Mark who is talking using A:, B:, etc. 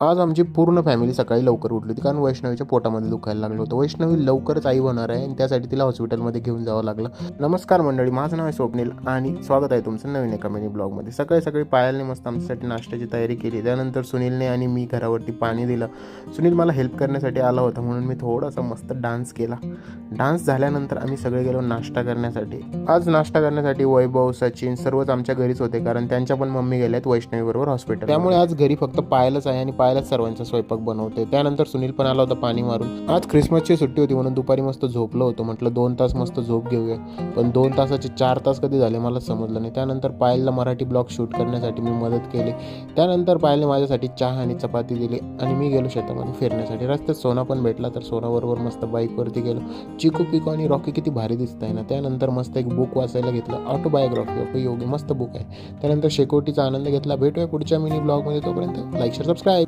A: आज आमची पूर्ण फॅमिली सकाळी लवकर उठली होती, कारण वैष्णवीच्या पोटामध्ये दुखायला लागलं होतं. वैष्णवी लवकरच आई होणार आहे आणि त्यासाठी तिला हॉस्पिटलमध्ये घेऊन जावं लागलं. नमस्कार मंडळी, माझं नाव आहे स्वप्नील आणि स्वागत आहे तुमचं नवीन एका मिनी ब्लॉगमध्ये. सकाळी सकाळी पायलने मस्त आमच्यासाठी नाश्त्याची तयारी केली. त्यानंतर सुनीलने आणि मी घरावरती पाणी दिलं. सुनील मला हेल्प करण्यासाठी आला होता म्हणून मी थोडासा मस्त डान्स केला. डान्स झाल्यानंतर आम्ही सगळे गेलो नाश्ता करण्यासाठी. आज नाश्ता करण्यासाठी वैभव, सचिन सर्वच आमच्या घरीच होते, कारण त्यांच्या पण मम्मी गेल्यात वैष्णवीबरोबर हॉस्पिटल. त्यामुळे आज घरी फक्त पायलच आहे आणि पायलच सर्वांचा स्वयंपाक बनवते. त्यानंतर सुनील पण आला होता पाणी मारून. आज ख्रिसमसची सुट्टी होती म्हणून दुपारी मस्त झोपलो होतो. म्हटलं 2 तास मस्त झोप घेऊया, पण 2 तासाचे 4 तास कधी झाले मला समजलं नाही. त्यानंतर पायलला मराठी ब्लॉग शूट करण्यासाठी मी मदत केली. त्यानंतर पायलने माझ्यासाठी चहा आणि चपाती दिली आणि मी गेलो शेतामध्ये फिरण्यासाठी. रस्त्यात सोना पण भेटला, तर सोनाबरोबर मस्त बाईकवरती गेलो. चिकू पिकू आणि रॉकी किती भारी दिसत आहे ना. त्यानंतर मस्त एक बुक वाचायला घेतलं, ऑटोबायोग्राफी ऑफ योगी, मस्त बुक आहे. त्यानंतर शेकोटीचा आनंद घेतला. भेटूया पुढच्या मिनी ब्लॉगमध्ये, तोपर्यंत लाईक शेअर सबस्क्राईब.